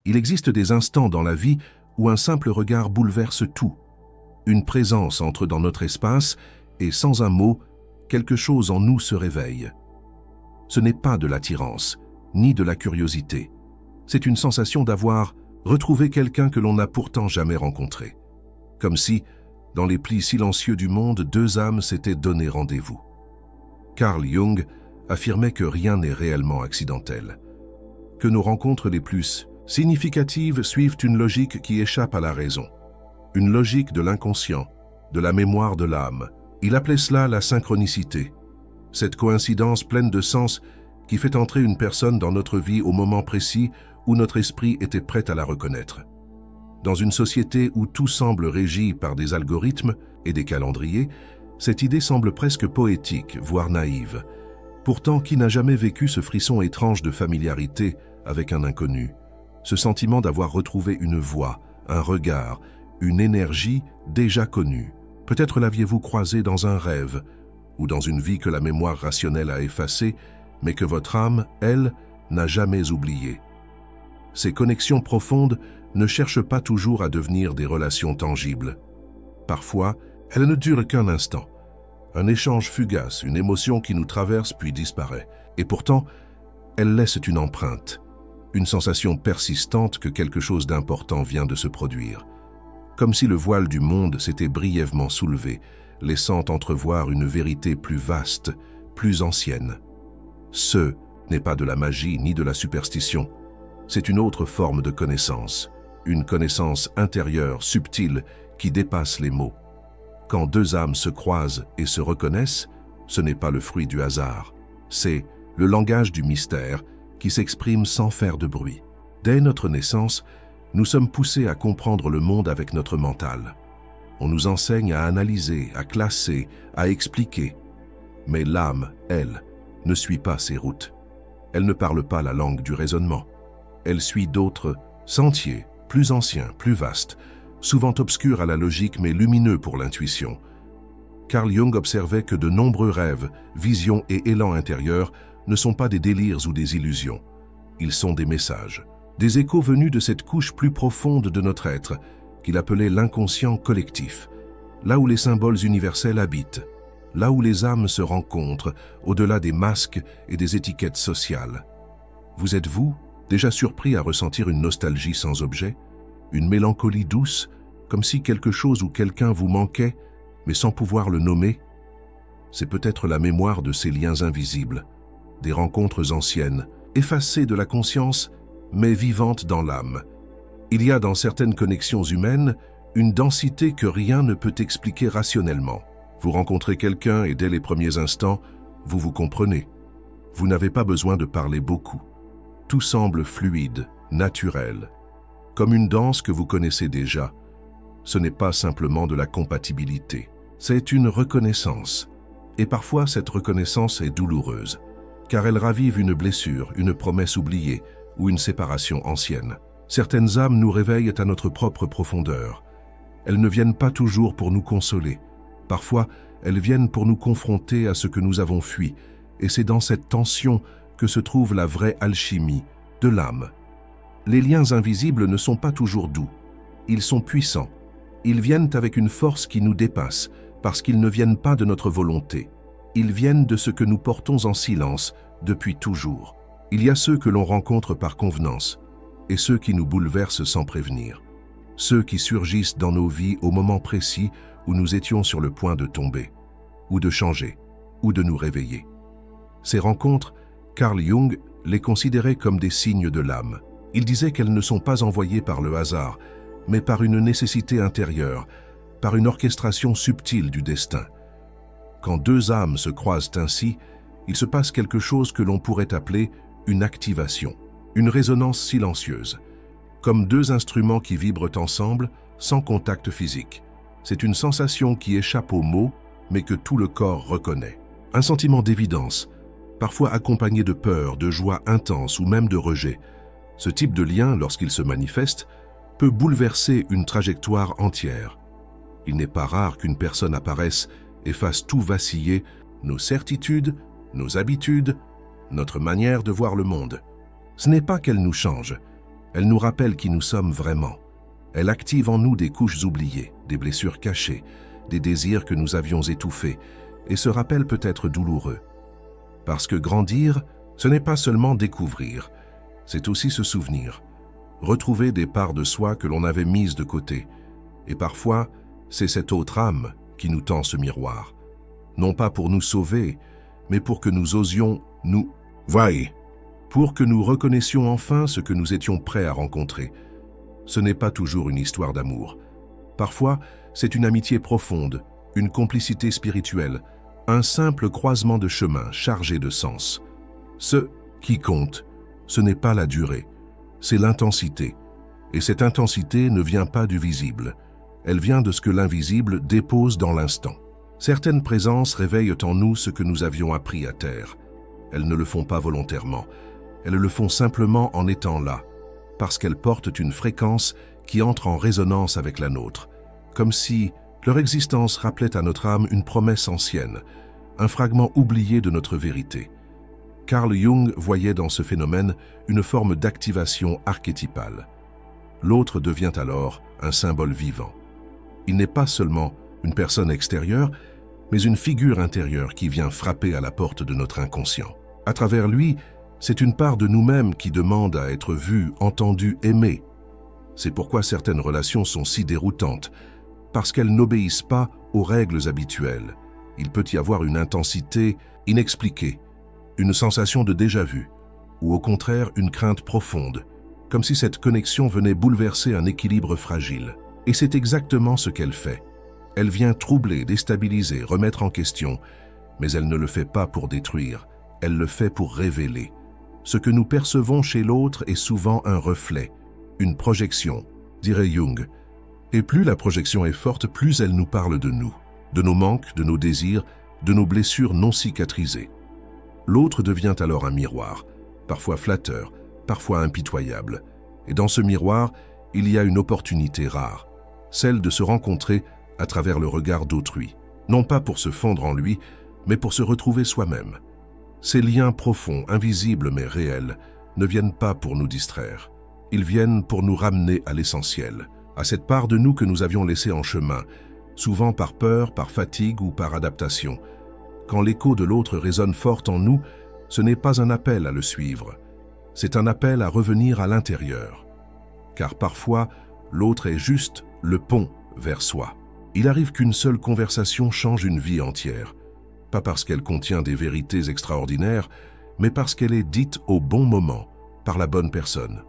Il existe des instants dans la vie où un simple regard bouleverse tout. Une présence entre dans notre espace et sans un mot, quelque chose en nous se réveille. Ce n'est pas de l'attirance, ni de la curiosité. C'est une sensation d'avoir retrouvé quelqu'un que l'on n'a pourtant jamais rencontré. Comme si, dans les plis silencieux du monde, deux âmes s'étaient donné rendez-vous. Carl Jung affirmait que rien n'est réellement accidentel, que nos rencontres les plus significatives suivent une logique qui échappe à la raison, une logique de l'inconscient, de la mémoire de l'âme. Il appelait cela la synchronicité, cette coïncidence pleine de sens qui fait entrer une personne dans notre vie au moment précis où notre esprit était prêt à la reconnaître. Dans une société où tout semble régi par des algorithmes et des calendriers, cette idée semble presque poétique, voire naïve. Pourtant, qui n'a jamais vécu ce frisson étrange de familiarité avec un inconnu, ce sentiment d'avoir retrouvé une voix, un regard, une énergie déjà connue? Peut-être l'aviez-vous croisé dans un rêve ou dans une vie que la mémoire rationnelle a effacée, mais que votre âme, elle, n'a jamais oubliée. Ces connexions profondes ne cherchent pas toujours à devenir des relations tangibles. Parfois, elles ne durent qu'un instant. Un échange fugace, une émotion qui nous traverse puis disparaît. Et pourtant, elles laissent une empreinte, une sensation persistante que quelque chose d'important vient de se produire. Comme si le voile du monde s'était brièvement soulevé, laissant entrevoir une vérité plus vaste, plus ancienne. Ce n'est pas de la magie ni de la superstition. C'est une autre forme de connaissance, une connaissance intérieure, subtile, qui dépasse les mots. Quand deux âmes se croisent et se reconnaissent, ce n'est pas le fruit du hasard. C'est le langage du mystère qui s'exprime sans faire de bruit. Dès notre naissance, nous sommes poussés à comprendre le monde avec notre mental. On nous enseigne à analyser, à classer, à expliquer. Mais l'âme, elle, ne suit pas ces routes. Elle ne parle pas la langue du raisonnement. Elle suit d'autres sentiers, plus anciens, plus vastes, souvent obscurs à la logique mais lumineux pour l'intuition. Carl Jung observait que de nombreux rêves, visions et élans intérieurs ne sont pas des délires ou des illusions. Ils sont des messages, des échos venus de cette couche plus profonde de notre être, qu'il appelait l'inconscient collectif, là où les symboles universels habitent, là où les âmes se rencontrent, au-delà des masques et des étiquettes sociales. Vous êtes-vous déjà surpris à ressentir une nostalgie sans objet, une mélancolie douce, comme si quelque chose ou quelqu'un vous manquait, mais sans pouvoir le nommer? C'est peut-être la mémoire de ces liens invisibles, des rencontres anciennes, effacées de la conscience, mais vivantes dans l'âme. Il y a dans certaines connexions humaines une densité que rien ne peut expliquer rationnellement. Vous rencontrez quelqu'un et dès les premiers instants, vous vous comprenez. Vous n'avez pas besoin de parler beaucoup. Tout semble fluide, naturel, comme une danse que vous connaissez déjà. Ce n'est pas simplement de la compatibilité, c'est une reconnaissance. Et parfois, cette reconnaissance est douloureuse, car elle ravive une blessure, une promesse oubliée ou une séparation ancienne. Certaines âmes nous réveillent à notre propre profondeur. Elles ne viennent pas toujours pour nous consoler. Parfois, elles viennent pour nous confronter à ce que nous avons fui, et c'est dans cette tension que se trouve la vraie alchimie de l'âme. Les liens invisibles ne sont pas toujours doux. Ils sont puissants. Ils viennent avec une force qui nous dépasse, parce qu'ils ne viennent pas de notre volonté. Ils viennent de ce que nous portons en silence depuis toujours. Il y a ceux que l'on rencontre par convenance, et ceux qui nous bouleversent sans prévenir. Ceux qui surgissent dans nos vies au moment précis où nous étions sur le point de tomber, ou de changer, ou de nous réveiller. Ces rencontres, Carl Jung les considérait comme des signes de l'âme. Il disait qu'elles ne sont pas envoyées par le hasard, mais par une nécessité intérieure, par une orchestration subtile du destin. Quand deux âmes se croisent ainsi, il se passe quelque chose que l'on pourrait appeler une activation, une résonance silencieuse, comme deux instruments qui vibrent ensemble sans contact physique. C'est une sensation qui échappe aux mots, mais que tout le corps reconnaît. Un sentiment d'évidence, parfois accompagné de peur, de joie intense ou même de rejet. Ce type de lien, lorsqu'il se manifeste, peut bouleverser une trajectoire entière. Il n'est pas rare qu'une personne apparaisse et fasse tout vaciller, nos certitudes, nos habitudes, notre manière de voir le monde. Ce n'est pas qu'elle nous change, Elle nous rappelle qui nous sommes vraiment. Elle active en nous des couches oubliées, des blessures cachées, des désirs que nous avions étouffés, et ce rappel peut être douloureux. Parce que grandir, ce n'est pas seulement découvrir, c'est aussi se souvenir, retrouver des parts de soi que l'on avait mises de côté. Et parfois, c'est cette autre âme qui nous tend ce miroir, non pas pour nous sauver, mais pour que nous osions nous voir, pour que nous reconnaissions enfin ce que nous étions prêts à rencontrer. Ce n'est pas toujours une histoire d'amour. Parfois, c'est une amitié profonde, une complicité spirituelle, un simple croisement de chemins chargé de sens. Ce qui compte, ce n'est pas la durée, c'est l'intensité. Et cette intensité ne vient pas du visible, elle vient de ce que l'invisible dépose dans l'instant. Certaines présences réveillent en nous ce que nous avions appris à taire. Elles ne le font pas volontairement, elles le font simplement en étant là, parce qu'elles portent une fréquence qui entre en résonance avec la nôtre, comme si leur existence rappelait à notre âme une promesse ancienne, un fragment oublié de notre vérité. Carl Jung voyait dans ce phénomène une forme d'activation archétypale. L'autre devient alors un symbole vivant. Il n'est pas seulement une personne extérieure, mais une figure intérieure qui vient frapper à la porte de notre inconscient. À travers lui, c'est une part de nous-mêmes qui demande à être vue, entendue, aimée. C'est pourquoi certaines relations sont si déroutantes, parce qu'elles n'obéissent pas aux règles habituelles. Il peut y avoir une intensité inexpliquée, une sensation de déjà-vu, ou au contraire une crainte profonde, comme si cette connexion venait bouleverser un équilibre fragile. Et c'est exactement ce qu'elle fait. Elle vient troubler, déstabiliser, remettre en question, mais elle ne le fait pas pour détruire, elle le fait pour révéler. Ce que nous percevons chez l'autre est souvent un reflet, une projection, dirait Jung. Et plus la projection est forte, plus elle nous parle de nous, de nos manques, de nos désirs, de nos blessures non cicatrisées. L'autre devient alors un miroir, parfois flatteur, parfois impitoyable. Et dans ce miroir, il y a une opportunité rare, celle de se rencontrer à travers le regard d'autrui, non pas pour se fondre en lui, mais pour se retrouver soi-même. Ces liens profonds, invisibles mais réels, ne viennent pas pour nous distraire. Ils viennent pour nous ramener à l'essentiel, à cette part de nous que nous avions laissée en chemin, souvent par peur, par fatigue ou par adaptation. Quand l'écho de l'autre résonne fort en nous, ce n'est pas un appel à le suivre, c'est un appel à revenir à l'intérieur. Car parfois, l'autre est juste le pont vers soi. Il arrive qu'une seule conversation change une vie entière, pas parce qu'elle contient des vérités extraordinaires, mais parce qu'elle est dite au bon moment, par la bonne personne.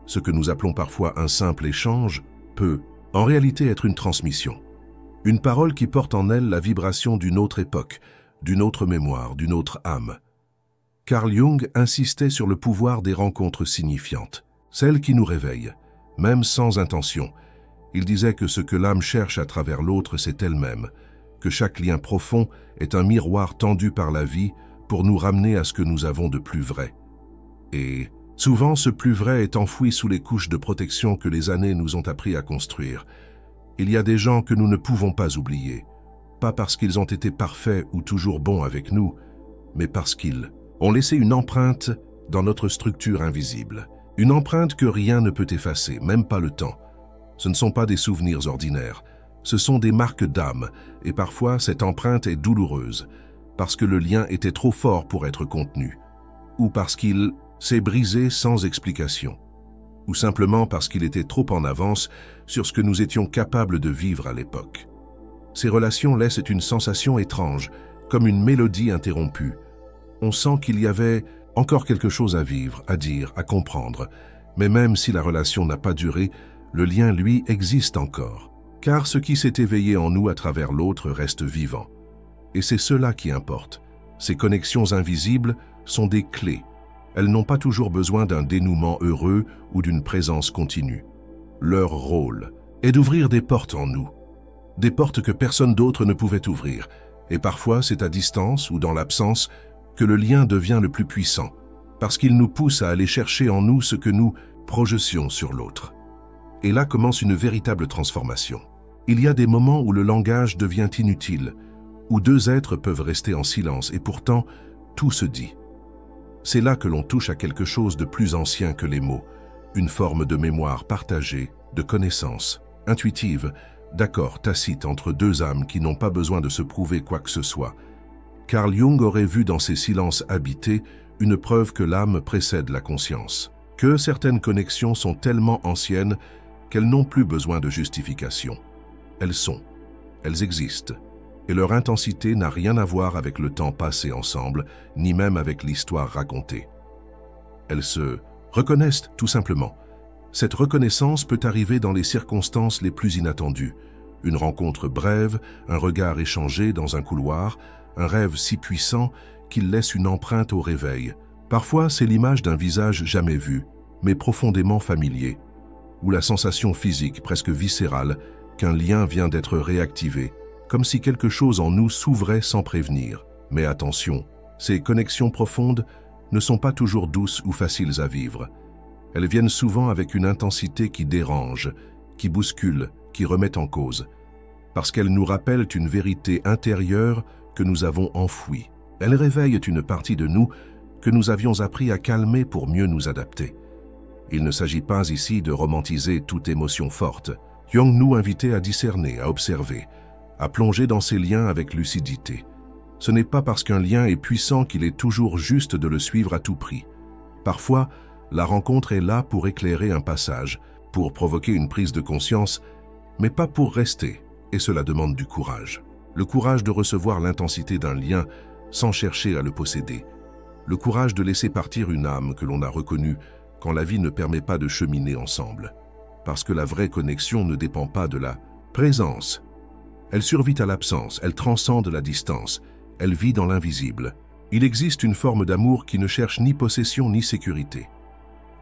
Ce que nous appelons parfois un simple échange peut, en réalité, être une transmission. Une parole qui porte en elle la vibration d'une autre époque, d'une autre mémoire, d'une autre âme. Carl Jung insistait sur le pouvoir des rencontres signifiantes, celles qui nous réveillent, même sans intention. Il disait que ce que l'âme cherche à travers l'autre, c'est elle-même, que chaque lien profond est un miroir tendu par la vie pour nous ramener à ce que nous avons de plus vrai. Et souvent, ce plus vrai est enfoui sous les couches de protection que les années nous ont appris à construire. Il y a des gens que nous ne pouvons pas oublier, pas parce qu'ils ont été parfaits ou toujours bons avec nous, mais parce qu'ils ont laissé une empreinte dans notre structure invisible. Une empreinte que rien ne peut effacer, même pas le temps. Ce ne sont pas des souvenirs ordinaires, ce sont des marques d'âme, et parfois cette empreinte est douloureuse, parce que le lien était trop fort pour être contenu, ou parce qu'il s'est brisé sans explication, ou simplement parce qu'il était trop en avance sur ce que nous étions capables de vivre à l'époque. Ces relations laissent une sensation étrange, comme une mélodie interrompue. On sent qu'il y avait encore quelque chose à vivre, à dire, à comprendre, mais même si la relation n'a pas duré, le lien, lui, existe encore. Car ce qui s'est éveillé en nous à travers l'autre reste vivant. Et c'est cela qui importe. Ces connexions invisibles sont des clés. Elles n'ont pas toujours besoin d'un dénouement heureux ou d'une présence continue. Leur rôle est d'ouvrir des portes en nous. Des portes que personne d'autre ne pouvait ouvrir. Et parfois, c'est à distance ou dans l'absence que le lien devient le plus puissant, parce qu'il nous pousse à aller chercher en nous ce que nous projetions sur l'autre. Et là commence une véritable transformation. Il y a des moments où le langage devient inutile, où deux êtres peuvent rester en silence et pourtant tout se dit. C'est là que l'on touche à quelque chose de plus ancien que les mots, une forme de mémoire partagée, de connaissance, intuitive, d'accord tacite entre deux âmes qui n'ont pas besoin de se prouver quoi que ce soit. Carl Jung aurait vu dans ces silences habités une preuve que l'âme précède la conscience, que certaines connexions sont tellement anciennes qu'elles n'ont plus besoin de justification. Elles existent, et leur intensité n'a rien à voir avec le temps passé ensemble, ni même avec l'histoire racontée. Elles se reconnaissent tout simplement. Cette reconnaissance peut arriver dans les circonstances les plus inattendues. Une rencontre brève, un regard échangé dans un couloir, un rêve si puissant qu'il laisse une empreinte au réveil. Parfois, c'est l'image d'un visage jamais vu, mais profondément familier, ou la sensation physique, presque viscérale, qu'un lien vient d'être réactivé, comme si quelque chose en nous s'ouvrait sans prévenir. Mais attention, ces connexions profondes ne sont pas toujours douces ou faciles à vivre. Elles viennent souvent avec une intensité qui dérange, qui bouscule, qui remet en cause, parce qu'elles nous rappellent une vérité intérieure que nous avons enfouie. Elles réveillent une partie de nous que nous avions appris à calmer pour mieux nous adapter. Il ne s'agit pas ici de romantiser toute émotion forte. Jung nous invitait à discerner, à observer, à plonger dans ces liens avec lucidité. Ce n'est pas parce qu'un lien est puissant qu'il est toujours juste de le suivre à tout prix. Parfois, la rencontre est là pour éclairer un passage, pour provoquer une prise de conscience, mais pas pour rester, et cela demande du courage. Le courage de recevoir l'intensité d'un lien sans chercher à le posséder. Le courage de laisser partir une âme que l'on a reconnue quand la vie ne permet pas de cheminer ensemble. Parce que la vraie connexion ne dépend pas de la présence. Elle survit à l'absence, elle transcende la distance, elle vit dans l'invisible. Il existe une forme d'amour qui ne cherche ni possession ni sécurité.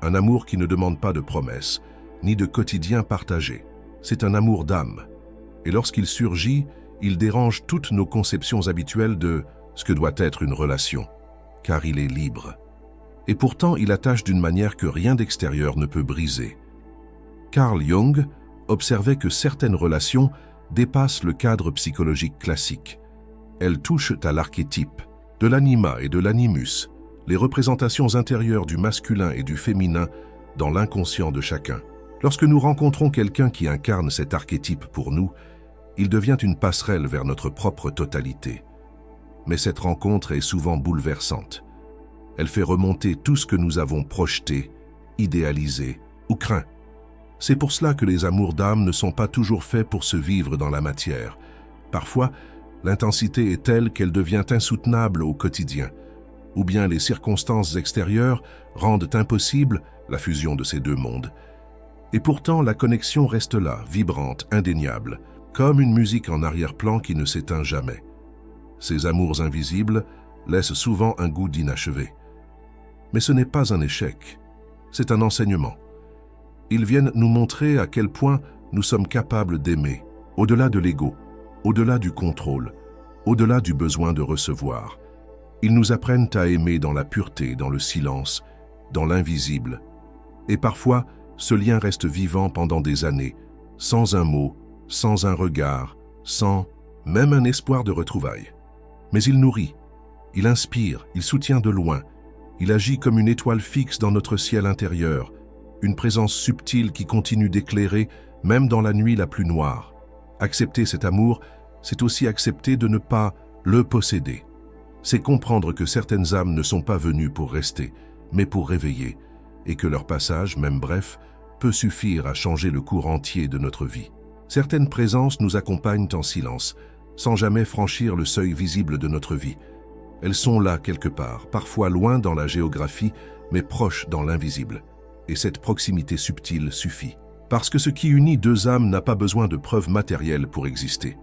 Un amour qui ne demande pas de promesses, ni de quotidien partagé. C'est un amour d'âme. Et lorsqu'il surgit, il dérange toutes nos conceptions habituelles de ce que doit être une relation, car il est libre. Et pourtant, il attache d'une manière que rien d'extérieur ne peut briser. Carl Jung observait que certaines relations dépassent le cadre psychologique classique. Elles touchent à l'archétype, de l'anima et de l'animus, les représentations intérieures du masculin et du féminin dans l'inconscient de chacun. Lorsque nous rencontrons quelqu'un qui incarne cet archétype pour nous, il devient une passerelle vers notre propre totalité. Mais cette rencontre est souvent bouleversante. Elle fait remonter tout ce que nous avons projeté, idéalisé ou craint. C'est pour cela que les amours d'âme ne sont pas toujours faits pour se vivre dans la matière. Parfois, l'intensité est telle qu'elle devient insoutenable au quotidien, ou bien les circonstances extérieures rendent impossible la fusion de ces deux mondes. Et pourtant, la connexion reste là, vibrante, indéniable, comme une musique en arrière-plan qui ne s'éteint jamais. Ces amours invisibles laissent souvent un goût d'inachevé. Mais ce n'est pas un échec, c'est un enseignement. Ils viennent nous montrer à quel point nous sommes capables d'aimer, au-delà de l'ego, au-delà du contrôle, au-delà du besoin de recevoir. Ils nous apprennent à aimer dans la pureté, dans le silence, dans l'invisible. Et parfois, ce lien reste vivant pendant des années, sans un mot, sans un regard, sans même un espoir de retrouvailles. Mais il nourrit, il inspire, il soutient de loin, il agit comme une étoile fixe dans notre ciel intérieur, une présence subtile qui continue d'éclairer même dans la nuit la plus noire. Accepter cet amour, c'est aussi accepter de ne pas le posséder. C'est comprendre que certaines âmes ne sont pas venues pour rester, mais pour réveiller, et que leur passage, même bref, peut suffire à changer le cours entier de notre vie. Certaines présences nous accompagnent en silence, sans jamais franchir le seuil visible de notre vie. Elles sont là quelque part, parfois loin dans la géographie, mais proches dans l'invisible. Et cette proximité subtile suffit. Parce que ce qui unit deux âmes n'a pas besoin de preuves matérielles pour exister.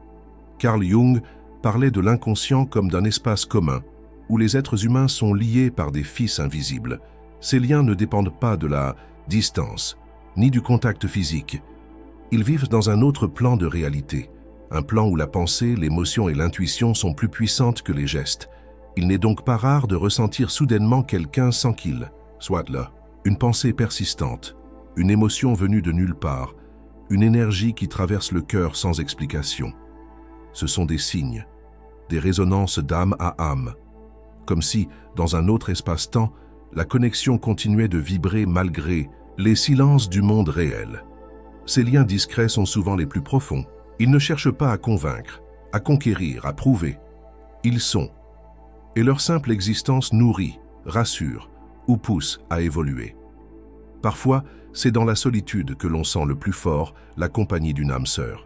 Carl Jung parlait de l'inconscient comme d'un espace commun, où les êtres humains sont liés par des fils invisibles. Ces liens ne dépendent pas de la distance, ni du contact physique. Ils vivent dans un autre plan de réalité, un plan où la pensée, l'émotion et l'intuition sont plus puissantes que les gestes. Il n'est donc pas rare de ressentir soudainement quelqu'un sans qu'il soit là. Une pensée persistante, une émotion venue de nulle part, une énergie qui traverse le cœur sans explication. Ce sont des signes, des résonances d'âme à âme, comme si, dans un autre espace-temps, la connexion continuait de vibrer malgré Les silences du monde réel. Ces liens discrets sont souvent les plus profonds. Ils ne cherchent pas à convaincre, à conquérir, à prouver. Ils sont. Et leur simple existence nourrit, rassure ou pousse à évoluer. Parfois, c'est dans la solitude que l'on sent le plus fort la compagnie d'une âme sœur.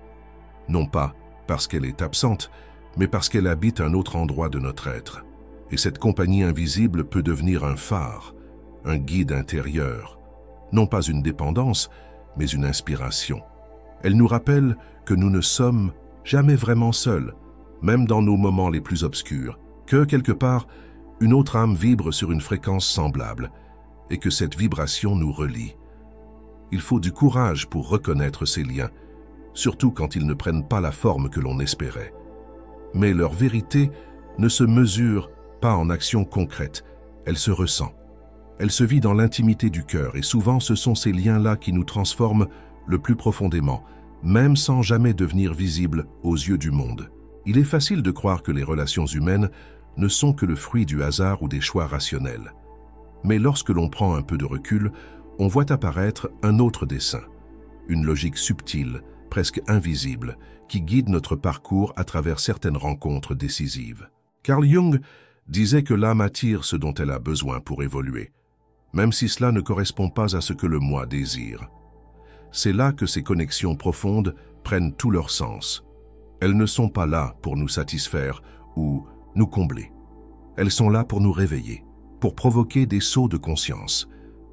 Non pas parce qu'elle est absente, mais parce qu'elle habite un autre endroit de notre être. Et cette compagnie invisible peut devenir un phare, un guide intérieur. Non pas une dépendance, mais une inspiration. Elle nous rappelle que nous ne sommes jamais vraiment seuls, même dans nos moments les plus obscurs, que quelque part, une autre âme vibre sur une fréquence semblable, et que cette vibration nous relie. Il faut du courage pour reconnaître ces liens, surtout quand ils ne prennent pas la forme que l'on espérait. Mais leur vérité ne se mesure pas en action concrète, elle se ressent. Elle se vit dans l'intimité du cœur, et souvent ce sont ces liens-là qui nous transforment le plus profondément, même sans jamais devenir visibles aux yeux du monde. Il est facile de croire que les relations humaines ne sont que le fruit du hasard ou des choix rationnels. Mais lorsque l'on prend un peu de recul, on voit apparaître un autre dessein, une logique subtile, presque invisible, qui guide notre parcours à travers certaines rencontres décisives. Carl Jung disait que l'âme attire ce dont elle a besoin pour évoluer, même si cela ne correspond pas à ce que le moi désire. C'est là que ces connexions profondes prennent tout leur sens. Elles ne sont pas là pour nous satisfaire ou nous combler. Elles sont là pour nous réveiller, pour provoquer des sauts de conscience,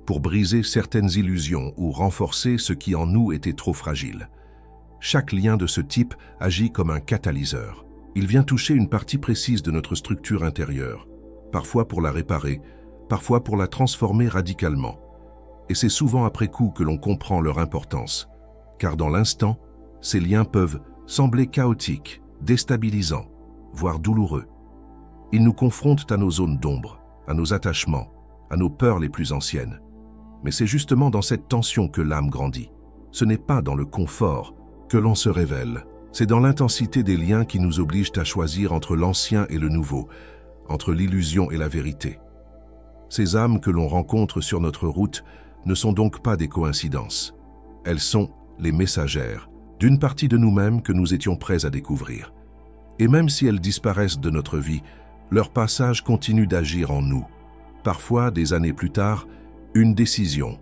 pour briser certaines illusions ou renforcer ce qui en nous était trop fragile. Chaque lien de ce type agit comme un catalyseur. Il vient toucher une partie précise de notre structure intérieure, parfois pour la réparer, parfois pour la transformer radicalement. Et c'est souvent après coup que l'on comprend leur importance, car dans l'instant, ces liens peuvent sembler chaotiques, déstabilisants, voire douloureux. Ils nous confrontent à nos zones d'ombre, à nos attachements, à nos peurs les plus anciennes. Mais c'est justement dans cette tension que l'âme grandit. Ce n'est pas dans le confort que l'on se révèle. C'est dans l'intensité des liens qui nous obligent à choisir entre l'ancien et le nouveau, entre l'illusion et la vérité. Ces âmes que l'on rencontre sur notre route ne sont donc pas des coïncidences. Elles sont les messagères d'une partie de nous-mêmes que nous étions prêts à découvrir. Et même si elles disparaissent de notre vie, leur passage continue d'agir en nous. Parfois, des années plus tard, une décision,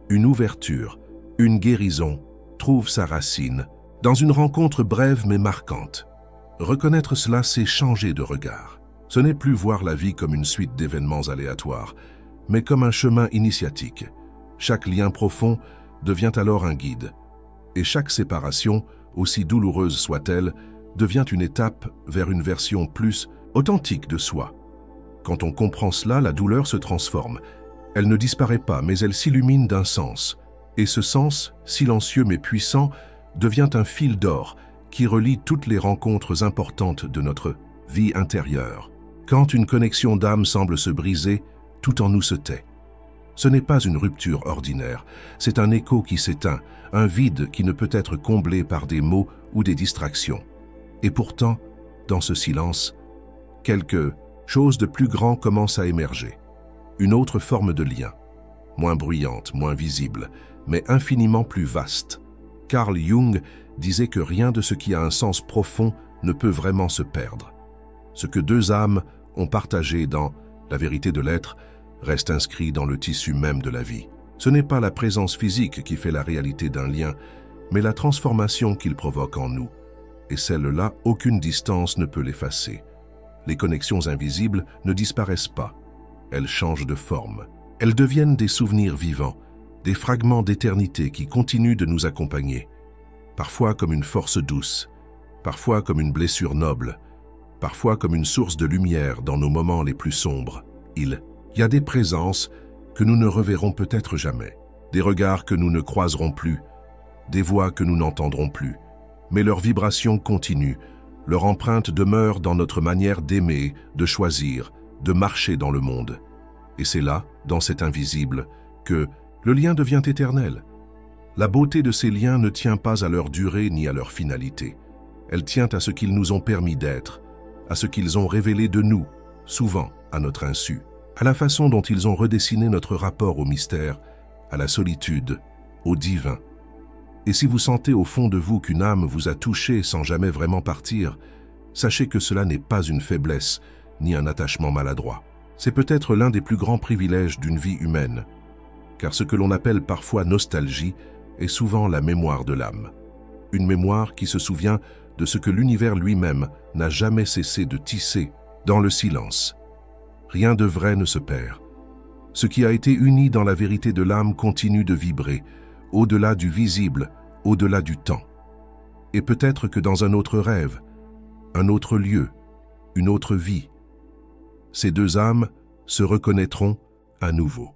une ouverture, une guérison trouve sa racine dans une rencontre brève mais marquante. Reconnaître cela, c'est changer de regard. Ce n'est plus voir la vie comme une suite d'événements aléatoires, mais comme un chemin initiatique. Chaque lien profond devient alors un guide, et chaque séparation, aussi douloureuse soit-elle, devient une étape vers une version plus authentique de soi. Quand on comprend cela, la douleur se transforme. Elle ne disparaît pas, mais elle s'illumine d'un sens. Et ce sens, silencieux mais puissant, devient un fil d'or qui relie toutes les rencontres importantes de notre vie intérieure. Quand une connexion d'âme semble se briser, tout en nous se tait. Ce n'est pas une rupture ordinaire, c'est un écho qui s'éteint, un vide qui ne peut être comblé par des mots ou des distractions. Et pourtant, dans ce silence, quelque chose de plus grand commence à émerger. Une autre forme de lien, moins bruyante, moins visible, mais infiniment plus vaste. Carl Jung disait que rien de ce qui a un sens profond ne peut vraiment se perdre. Ce que deux âmes ont partagé dans la vérité de l'être reste inscrit dans le tissu même de la vie. Ce n'est pas la présence physique qui fait la réalité d'un lien, mais la transformation qu'il provoque en nous. Et celle-là, aucune distance ne peut l'effacer. Les connexions invisibles ne disparaissent pas. Elles changent de forme. Elles deviennent des souvenirs vivants, des fragments d'éternité qui continuent de nous accompagner. Parfois comme une force douce, parfois comme une blessure noble, parfois comme une source de lumière dans nos moments les plus sombres. Il y a des présences que nous ne reverrons peut-être jamais, des regards que nous ne croiserons plus, des voix que nous n'entendrons plus. Mais leur vibration continue, leur empreinte demeure dans notre manière d'aimer, de choisir, de marcher dans le monde. Et c'est là, dans cet invisible, que le lien devient éternel. La beauté de ces liens ne tient pas à leur durée ni à leur finalité. Elle tient à ce qu'ils nous ont permis d'être, à ce qu'ils ont révélé de nous, souvent à notre insu, à la façon dont ils ont redessiné notre rapport au mystère à la solitude, au divin. Et si vous sentez au fond de vous qu'une âme vous a touché sans jamais vraiment partir, sachez que cela n'est pas une faiblesse, ni un attachement maladroit. C'est peut-être l'un des plus grands privilèges d'une vie humaine, car ce que l'on appelle parfois nostalgie est souvent la mémoire de l'âme. Une mémoire qui se souvient de ce que l'univers lui-même n'a jamais cessé de tisser dans le silence. Rien de vrai ne se perd. Ce qui a été uni dans la vérité de l'âme continue de vibrer, au-delà du visible, au-delà du temps. Et peut-être que dans un autre rêve, un autre lieu, une autre vie, ces deux âmes se reconnaîtront à nouveau.